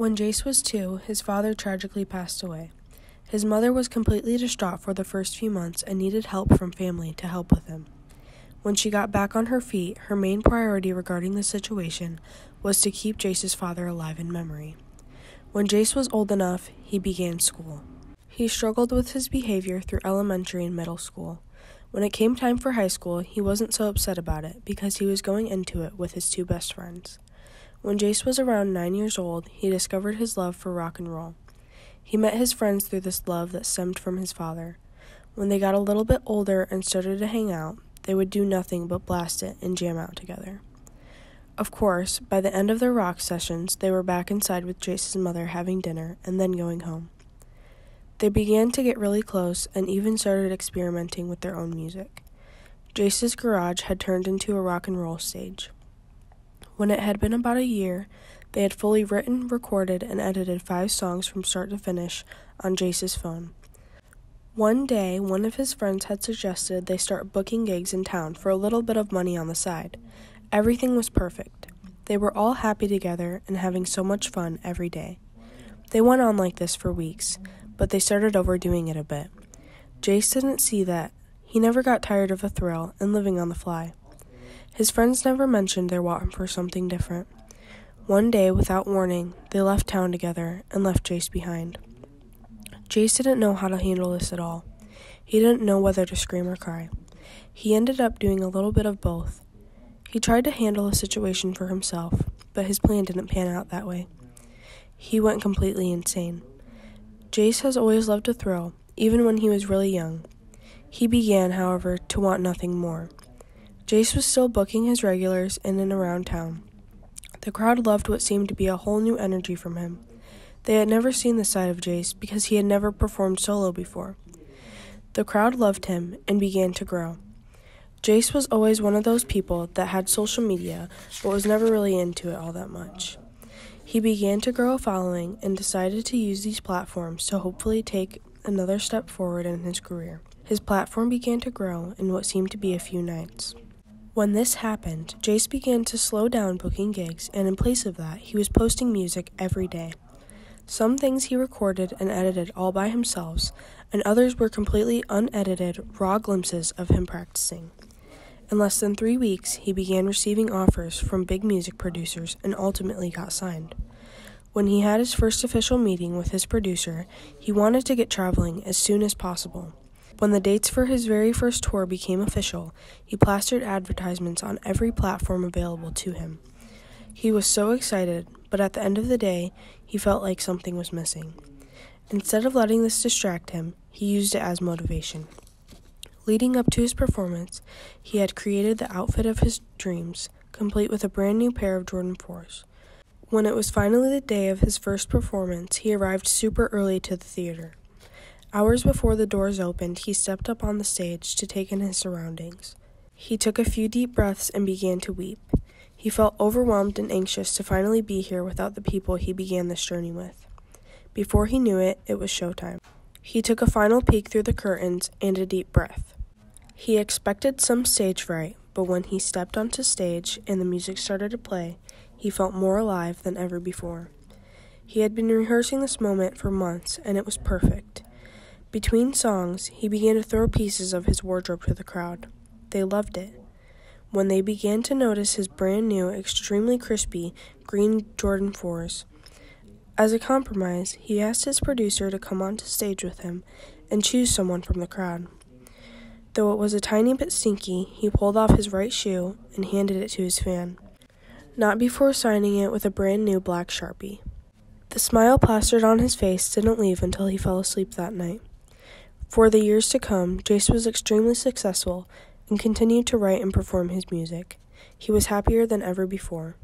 When Jace was 2, his father tragically passed away. His mother was completely distraught for the first few months and needed help from family to help with him. When she got back on her feet, her main priority regarding the situation was to keep Jace's father alive in memory. When Jace was old enough, he began school. He struggled with his behavior through elementary and middle school. When it came time for high school, he wasn't so upset about it because he was going into it with his 2 best friends. When Jace was around 9 years old, he discovered his love for rock and roll. He met his friends through this love that stemmed from his father. When they got a little bit older and started to hang out, they would do nothing but blast it and jam out together. Of course, by the end of their rock sessions, they were back inside with Jace's mother having dinner and then going home. They began to get really close and even started experimenting with their own music. Jace's garage had turned into a rock and roll stage. When it had been about a year, they had fully written, recorded, and edited 5 songs from start to finish on Jace's phone. One day, one of his friends had suggested they start booking gigs in town for a little bit of money on the side. Everything was perfect. They were all happy together and having so much fun every day. They went on like this for weeks, but they started overdoing it a bit. Jace didn't see that. He never got tired of a thrill and living on the fly. His friends never mentioned their want for something different. One day, without warning, they left town together and left Jace behind. Jace didn't know how to handle this at all. He didn't know whether to scream or cry. He ended up doing a little bit of both. He tried to handle the situation for himself, but his plan didn't pan out that way. He went completely insane. Jace has always loved a thrill, even when he was really young. He began, however, to want nothing more. Jace was still booking his regulars in and around town. The crowd loved what seemed to be a whole new energy from him. They had never seen this side of Jace because he had never performed solo before. The crowd loved him and began to grow. Jace was always one of those people that had social media but was never really into it all that much. He began to grow a following and decided to use these platforms to hopefully take another step forward in his career. His platform began to grow in what seemed to be a few nights. When this happened, Jace began to slow down booking gigs, and in place of that, he was posting music every day. Some things he recorded and edited all by himself, and others were completely unedited, raw glimpses of him practicing. In less than 3 weeks, he began receiving offers from big music producers and ultimately got signed. When he had his first official meeting with his producer, he wanted to get traveling as soon as possible. When the dates for his very first tour became official, he plastered advertisements on every platform available to him. He was so excited, but at the end of the day, he felt like something was missing. Instead of letting this distract him, he used it as motivation. Leading up to his performance, he had created the outfit of his dreams, complete with a brand new pair of Jordan 4s. When it was finally the day of his first performance, he arrived super early to the theater. Hours before the doors opened, he stepped up on the stage to take in his surroundings. He took a few deep breaths and began to weep. He felt overwhelmed and anxious to finally be here without the people he began this journey with. Before he knew it, it was showtime. He took a final peek through the curtains and a deep breath. He expected some stage fright, but when he stepped onto stage and the music started to play, he felt more alive than ever before. He had been rehearsing this moment for months, and it was perfect. Between songs, he began to throw pieces of his wardrobe to the crowd. They loved it. When they began to notice his brand new, extremely crispy, green Jordan 4s. As a compromise, he asked his producer to come onto stage with him and choose someone from the crowd. Though it was a tiny bit stinky, he pulled off his right shoe and handed it to his fan. Not before signing it with a brand new black Sharpie. The smile plastered on his face didn't leave until he fell asleep that night. For the years to come, Jace was extremely successful and continued to write and perform his music. He was happier than ever before.